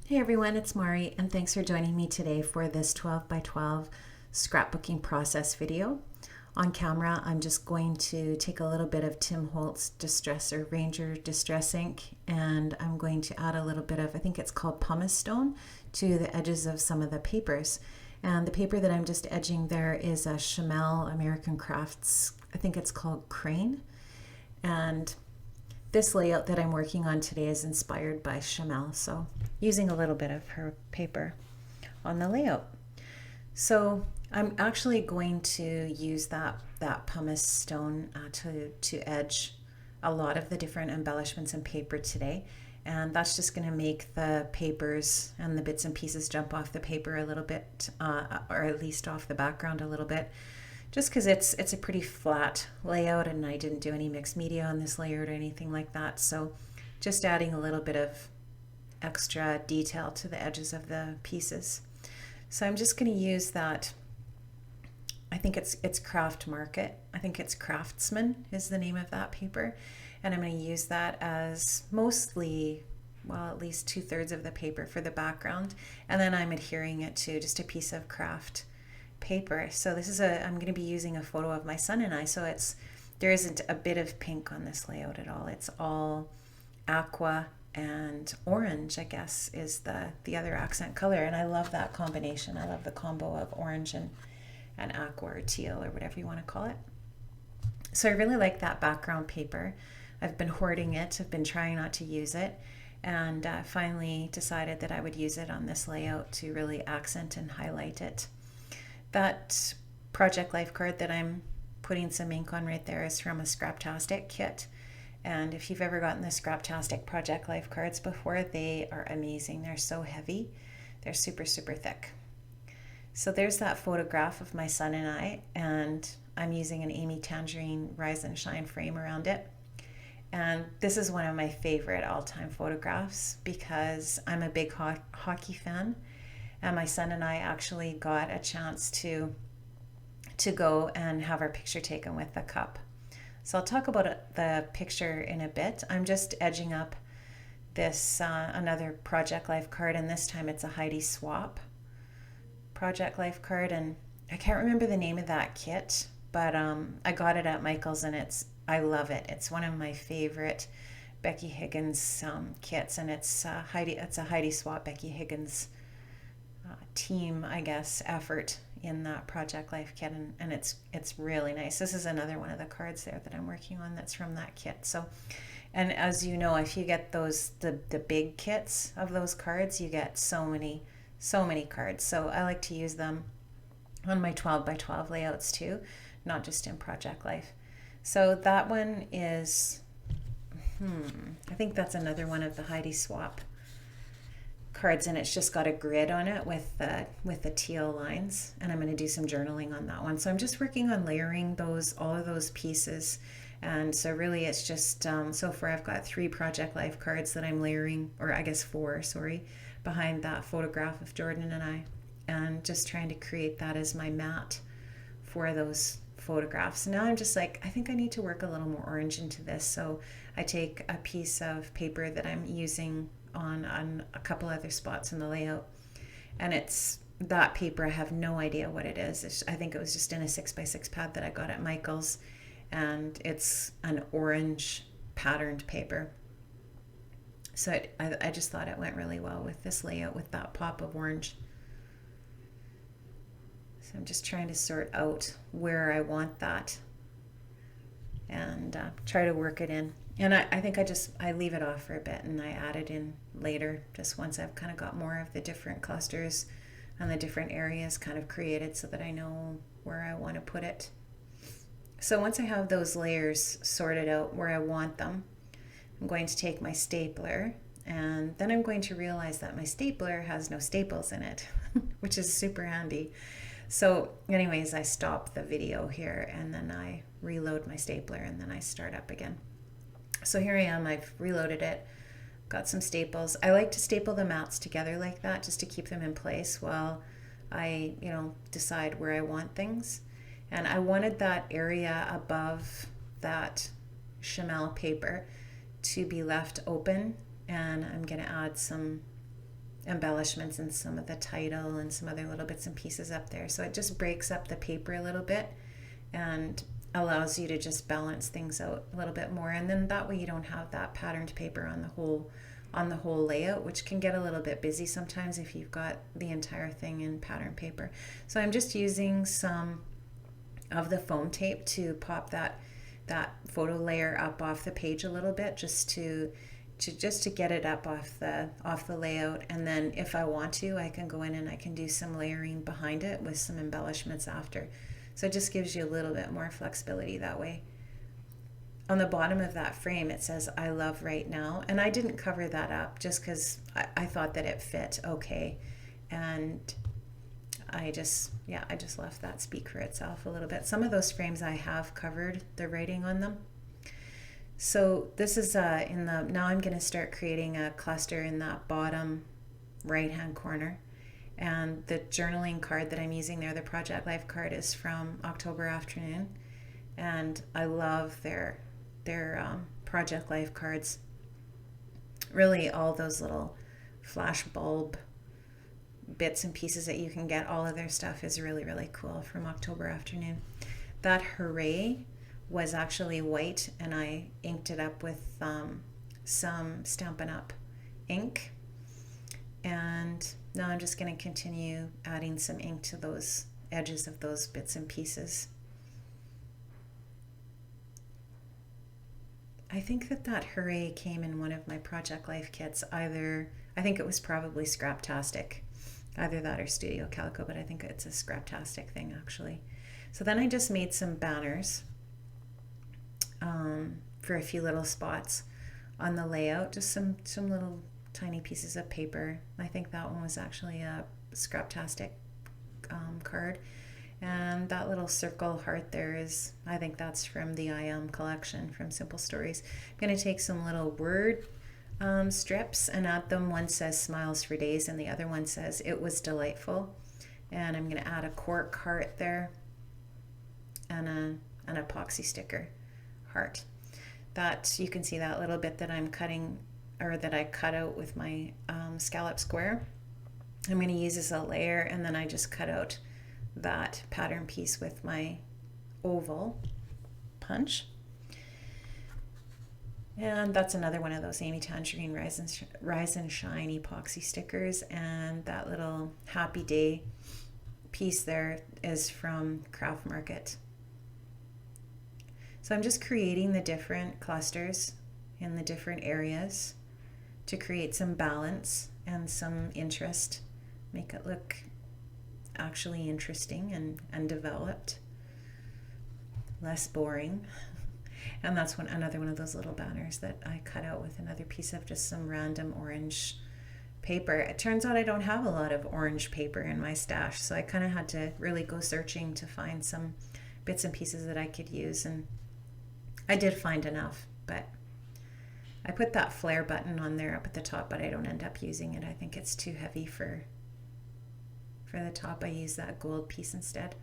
Hey everyone, it's Mari, and thanks for joining me today for this 12 by 12 scrapbooking process video. On camera, I'm just going to take a little bit of Tim Holtz Distress or Ranger Distress ink, and I'm going to add a little bit of, I think it's called pumice stone, to the edges of some of the papers. And the paper that I'm just edging there is a Shimelle American Crafts, I think it's called Crane. And this layout that I'm working on today is inspired by Shimelle, so using a little bit of her paper on the layout. So I'm actually going to use that pumice stone to edge a lot of the different embellishments in paper today, and that's just going to make the papers and the bits and pieces jump off the paper a little bit, or at least off the background a little bit, just because it's a pretty flat layout and I didn't do any mixed media on this layout or anything like that. So just adding a little bit of extra detail to the edges of the pieces. So I'm just going to use that, I think it's Craft Market, I think it's Craftsman is the name of that paper, and I'm going to use that as mostly, well, at least 2/3 of the paper for the background, and then I'm adhering it to just a piece of craft paper. So this is I'm going to be using a photo of my son and I, so there isn't a bit of pink on this layout at all. It's all aqua and orange, I guess, is the other accent color, and I love that combination. I love the combo of orange and aqua or teal or whatever you want to call it. So I really like that background paper. I've been hoarding it. I've been trying not to use it, and finally decided that I would use it on this layout to really accent and highlight it. That Project Life card that I'm putting some ink on right there is from a Scraptastic kit. And if you've ever gotten the Scraptastic Project Life cards before, they are amazing. They're so heavy. They're super, super thick. So there's that photograph of my son and I, and I'm using an Amy Tangerine Rise and Shine frame around it. And this is one of my favorite all-time photographs because I'm a big hockey fan. And my son and I actually got a chance to go and have our picture taken with the cup. So I'll talk about the picture in a bit. I'm just edging up this another Project Life card, and this time it's a Heidi Swap Project Life card, and I can't remember the name of that kit, but I got it at Michael's, and I love it. It's one of my favorite Becky Higgins kits, and it's a Heidi Swap Becky Higgins team, I guess, effort in that Project Life kit, and it's really nice. This is another one of the cards there that I'm working on that's from that kit. So, and as you know, if you get the big kits of those cards, you get so many cards. So I like to use them on my 12 by 12 layouts too, not just in Project Life. So that one is I think that's another one of the Heidi Swap cards, and it's just got a grid on it with the teal lines, and I'm going to do some journaling on that one. So I'm just working on layering all of those pieces, and so really it's just so far I've got 3 Project Life cards that I'm layering, or I guess 4, sorry, behind that photograph of Jordan and I, and just trying to create that as my mat for those photographs. Now I'm just like, I think I need to work a little more orange into this, so I take a piece of paper that I'm using on a couple other spots in the layout, and it's that paper. I have no idea what it is. I think it was just in a 6x6 pad that I got at Michael's, and it's an orange patterned paper. So I just thought it went really well with this layout with that pop of orange. So I'm just trying to sort out where I want that and try to work it in. And I think I leave it off for a bit and I add it in later, just once I've kind of got more of the different clusters and the different areas kind of created so that I know where I want to put it. So once I have those layers sorted out where I want them, I'm going to take my stapler, and then I'm going to realize that my stapler has no staples in it, which is super handy. So anyways, I stop the video here and then I reload my stapler and then I start up again. So here I am, I've reloaded it, got some staples. I like to staple the mats together like that just to keep them in place while I, decide where I want things. And I wanted that area above that Shimelle paper to be left open, and I'm going to add some embellishments and some of the title and some other little bits and pieces up there. So it just breaks up the paper a little bit and allows you to just balance things out a little bit more. And then that way you don't have that patterned paper on the whole layout, which can get a little bit busy sometimes if you've got the entire thing in pattern paper. So I'm just using some of the foam tape to pop that photo layer up off the page a little bit, just to get it up off the layout. And then if I want to, I can go in and I can do some layering behind it with some embellishments after. So it just gives you a little bit more flexibility that way. On the bottom of that frame, it says, "I love right now." And I didn't cover that up just because I thought that it fit okay. And I just left that speak for itself a little bit. Some of those frames I have covered the writing on them. So this is now I'm going to start creating a cluster in that bottom right hand corner. And the journaling card that I'm using there, the Project Life card, is from October Afternoon. And I love their Project Life cards. Really, all those little flash bulb bits and pieces that you can get, all of their stuff is really, really cool from October Afternoon. That Hooray was actually white, and I inked it up with some Stampin' Up! Ink. And now I'm just going to continue adding some ink to those edges of those bits and pieces. I think that Hooray came in one of my Project Life kits. I think it was probably Scraptastic. Either that or Studio Calico, but I think it's a Scraptastic thing actually. So then I just made some banners for a few little spots on the layout, just some little tiny pieces of paper. I think that one was actually a Scraptastic card. And that little circle heart there is, I think that's from the I Am collection from Simple Stories. I'm going to take some little word strips and add them. One says "Smiles for Days" and the other one says "It was delightful." And I'm going to add a cork heart there and an epoxy sticker heart. That you can see that little bit that I'm cutting, or that I cut out with my scallop square. I'm going to use as a layer, and then I just cut out that pattern piece with my oval punch. And that's another one of those Amy Tangerine Rise and Shine epoxy stickers. And that little Happy Day piece there is from Craft Market. So I'm just creating the different clusters in the different areas to create some balance and some interest, make it look actually interesting and developed, less boring. And that's another one of those little banners that I cut out with another piece of just some random orange paper. It turns out I don't have a lot of orange paper in my stash, so I kind of had to really go searching to find some bits and pieces that I could use, and I did find enough. But I put that flare button on there up at the top, but I don't end up using it. I think it's too heavy for the top. I use that gold piece instead.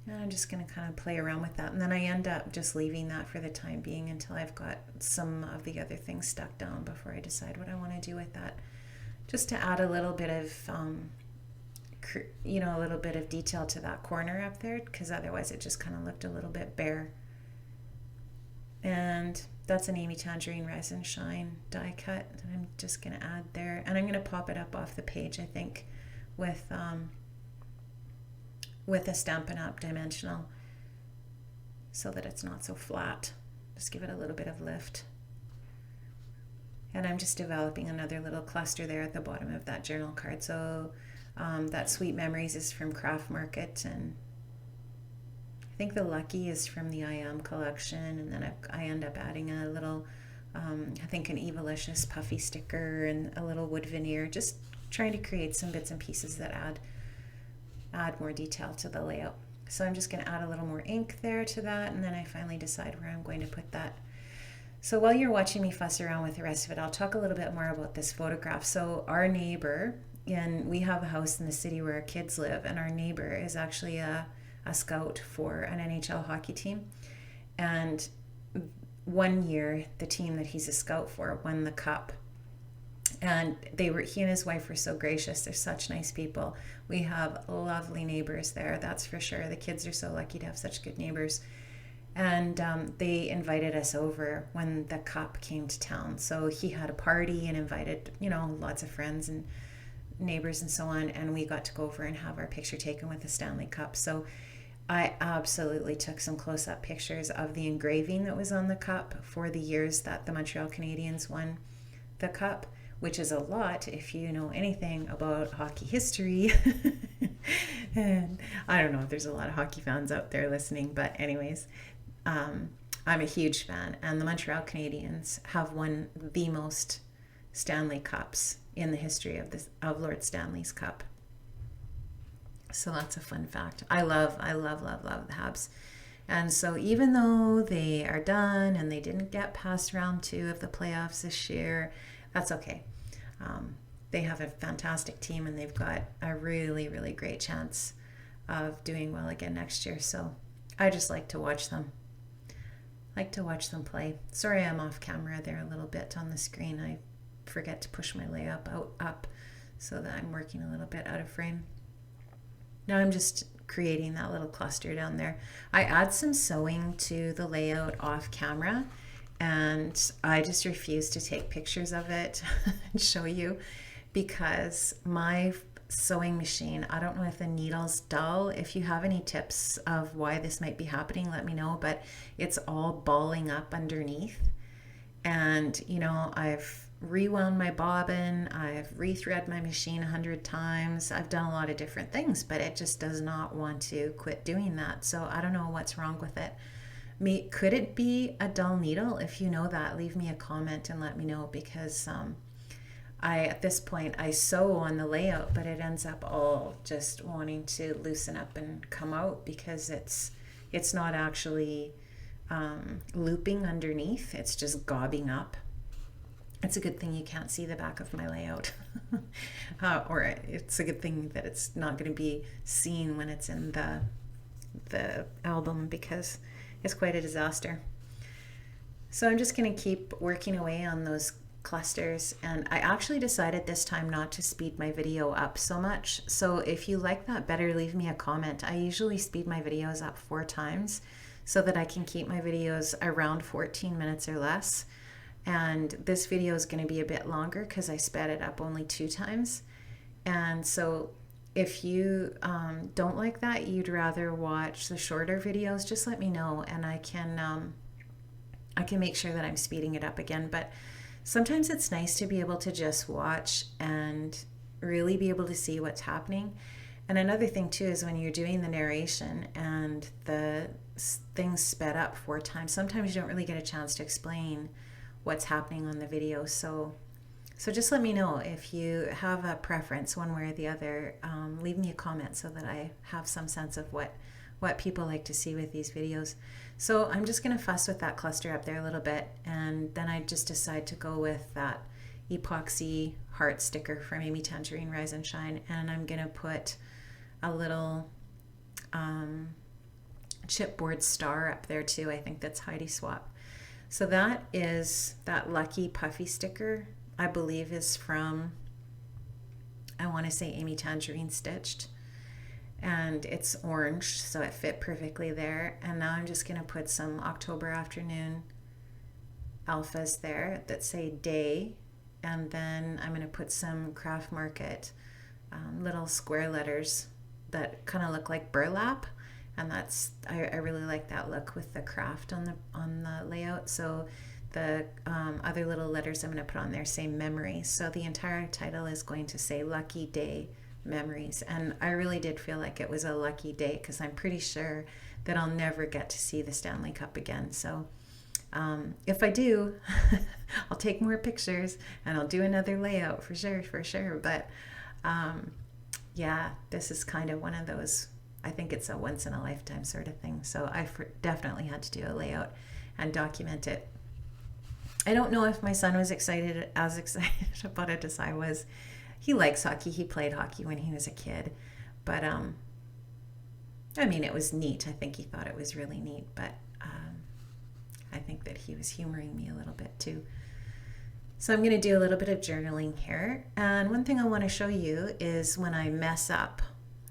And I'm just going to kind of play around with that. And then I end up just leaving that for the time being until I've got some of the other things stuck down before I decide what I want to do with that. Just to add a little bit of, a little bit of detail to that corner up there, because otherwise it just kind of looked a little bit bare. And that's an Amy Tangerine Rise and Shine die cut that I'm just going to add there. And I'm going to pop it up off the page, I think, with a Stampin' Up! Dimensional, so that it's not so flat. Just give it a little bit of lift. And I'm just developing another little cluster there at the bottom of that journal card. So that Sweet Memories is from Craft Market, and I think the Lucky is from the I Am collection. And then I end up adding a little, I think an Evilicious puffy sticker and a little wood veneer, just trying to create some bits and pieces that add more detail to the layout. So I'm just going to add a little more ink there to that, and then I finally decide where I'm going to put that. So while you're watching me fuss around with the rest of it, I'll talk a little bit more about this photograph. So our neighbor, and we have a house in the city where our kids live, and our neighbor is actually a scout for an NHL hockey team. And one year, the team that he's a scout for won the cup. And he and his wife were so gracious. They're such nice people. We have lovely neighbors there, that's for sure. The kids are so lucky to have such good neighbors. And they invited us over when the Cup came to town. So he had a party and invited, lots of friends and neighbors and so on. And we got to go over and have our picture taken with the Stanley Cup. So I absolutely took some close-up pictures of the engraving that was on the cup for the years that the Montreal Canadiens won the Cup, which is a lot if you know anything about hockey history. And I don't know if there's a lot of hockey fans out there listening, but anyways, I'm a huge fan, and the Montreal Canadiens have won the most Stanley Cups in the history of Lord Stanley's Cup. So that's a fun fact. I love the Habs. And so even though they are done and they didn't get past round 2 of the playoffs this year, that's okay. They have a fantastic team, and they've got a really, really great chance of doing well again next year. So I just like to watch them. Play. Sorry, I'm off camera there a little bit on the screen. I forget to push my layout up so that I'm working a little bit out of frame. Now I'm just creating that little cluster down there. I add some sewing to the layout off camera, and I just refuse to take pictures of it and show you because my sewing machine, I don't know if the needle's dull. If you have any tips of why this might be happening, let me know, but it's all balling up underneath. And I've rewound my bobbin, I've rethread my machine 100 times, I've done a lot of different things, but it just does not want to quit doing that. So I don't know what's wrong with it. Could it be a dull needle? If you know that, leave me a comment and let me know, because at this point I sew on the layout, but it ends up all just wanting to loosen up and come out because it's not actually looping underneath, it's just gobbing up. It's a good thing you can't see the back of my layout. Or it's a good thing that it's not going to be seen when it's in the album, because it's quite a disaster. So I'm just going to keep working away on those clusters, and I actually decided this time not to speed my video up so much. So if you like that better, leave me a comment. I usually speed my videos up 4 times so that I can keep my videos around 14 minutes or less. And this video is going to be a bit longer because I sped it up only 2 times. And so if you don't like that, you'd rather watch the shorter videos, just let me know, and I can make sure that I'm speeding it up again. But sometimes it's nice to be able to just watch and really be able to see what's happening. And another thing too is when you're doing the narration and the things sped up 4 times, sometimes you don't really get a chance to explain what's happening on the video. So just let me know if you have a preference one way or the other. Leave me a comment so that I have some sense of what people like to see with these videos. So I'm just going to fuss with that cluster up there a little bit, and then I just decide to go with that epoxy heart sticker from Amy Tangerine Rise and Shine, and I'm going to put a little chipboard star up there too. I think that's Heidi Swap. So that lucky puffy sticker, I believe, is from, I want to say, Amy Tangerine Stitched. And it's orange, so it fit perfectly there. And now I'm just going to put some October Afternoon alphas there that say day. And then I'm going to put some Craft Market little square letters that kind of look like burlap. And I really like that look with the craft on the layout. So the other little letters I'm going to put on there say memories. So the entire title is going to say Lucky Day Memories. And I really did feel like it was a lucky day because I'm pretty sure that I'll never get to see the Stanley Cup again. So if I do, I'll take more pictures and I'll do another layout for sure. But yeah, this is kind of one of those, I think it's a once in a lifetime sort of thing. So I definitely had to do a layout and document it. I don't know if my son was as excited about it as I was. He likes hockey. He played hockey when he was a kid. But, I mean, it was neat. I think he thought it was really neat. But I think that he was humoring me a little bit too. So I'm going to do a little bit of journaling here. And one thing I want to show you is when I mess up,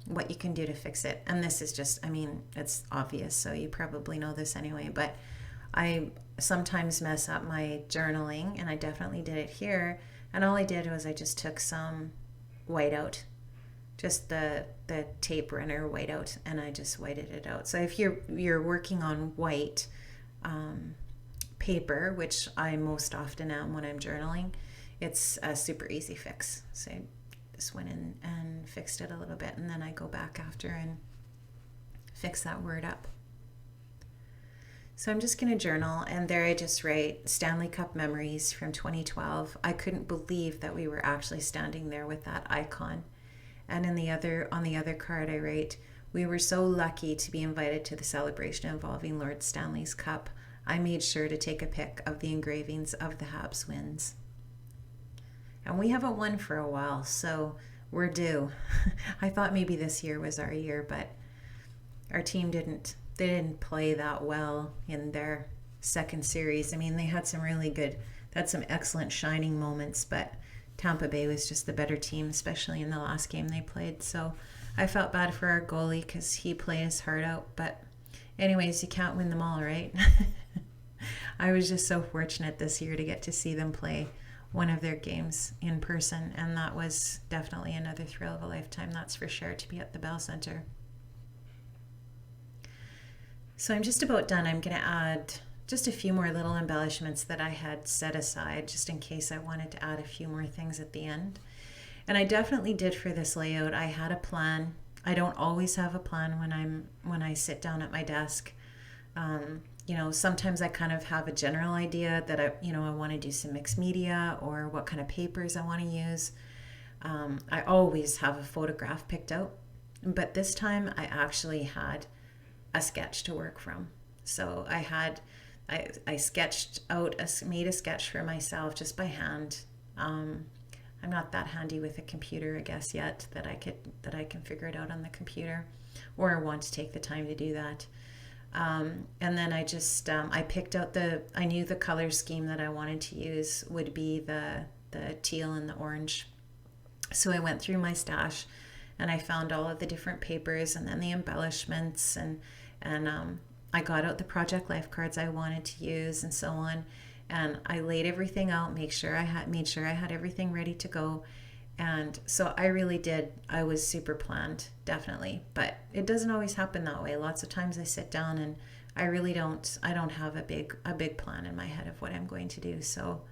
what you can do to fix it. And this is just, I mean, it's obvious, so you probably know this anyway, but I sometimes mess up my journaling, and I definitely did it here. And all I did was I just took some whiteout, just the tape runner whiteout, and I just whited it out. So if you're working on white paper, which I most often am when I'm journaling, it's a super easy fix. So I just went in and fixed it a little bit, and then I go back after and fix that word up. So I'm just going to journal, and there I just write Stanley Cup memories from 2012. I couldn't believe that we were actually standing there with that icon. And on the other card I write, we were so lucky to be invited to the celebration involving Lord Stanley's Cup. I made sure to take a pic of the engravings of the Habs wins. And we haven't won for a while, so we're due. I thought maybe this year was our year, but our team didn't play that well in their second series. I mean, they had some excellent shining moments, but Tampa Bay was just the better team, especially in the last game they played. So I felt bad for our goalie because he played his heart out. But anyways, you can't win them all, right? I was just so fortunate this year to get to see them play one of their games in person, and that was definitely another thrill of a lifetime, that's for sure, to be at the Bell Center. So I'm just about done. I'm going to add just a few more little embellishments that I had set aside just in case I wanted to add a few more things at the end. And I definitely did for this layout. I had a plan. I don't always have a plan when I sit down at my desk. Sometimes I kind of have a general idea that I want to do some mixed media or what kind of papers I want to use. I always have a photograph picked out, but this time I actually had a sketch to work from. So I sketched out, made a sketch for myself just by hand. I'm not that handy with a computer, I guess, yet that I can figure it out on the computer, or want to take the time to do that. And then I just I picked out I knew the color scheme that I wanted to use would be the teal and the orange. So I went through my stash and I found all of the different papers and then the embellishments, and I got out the project life cards I wanted to use and so on. And I laid everything out, made sure I had everything ready to go. And so I really did. I was super planned, definitely. But it doesn't always happen that way. Lots of times I sit down and I don't have a big plan in my head of what I'm going to do. So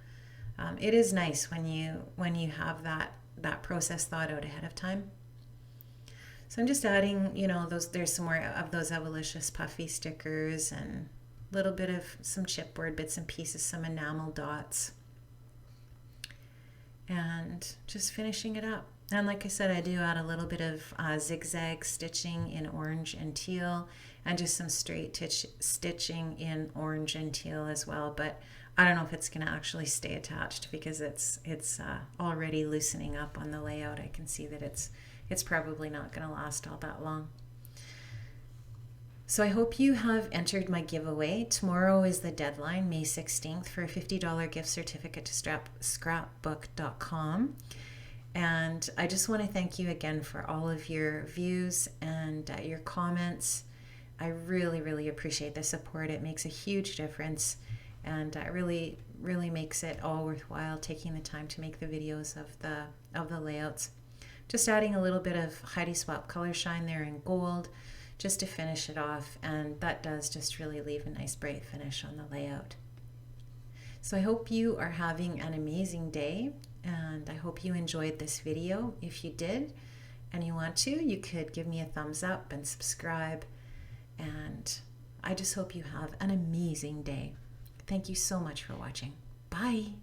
it is nice when you have that process thought out ahead of time. So I'm just adding, there's some more of those Evolicious puffy stickers and a little bit of some chipboard bits and pieces, some enamel dots, and just finishing it up. And like I said, I do add a little bit of zigzag stitching in orange and teal, and just some straight stitching in orange and teal as well. But I don't know if it's going to actually stay attached because it's already loosening up on the layout. I can see that it's probably not going to last all that long. So I hope you have entered my giveaway. Tomorrow is the deadline, May 16th, for a $50 gift certificate to scrapbook.com. And I just want to thank you again for all of your views and your comments. I really, really appreciate the support. It makes a huge difference, and it really, really makes it all worthwhile taking the time to make the videos of the layouts. Just adding a little bit of Heidi Swap color shine there in gold just to finish it off, and that does just really leave a nice bright finish on the layout. So I hope you are having an amazing day, and I hope you enjoyed this video. If you did and you want to, you could give me a thumbs up and subscribe, and I just hope you have an amazing day. Thank you so much for watching. Bye.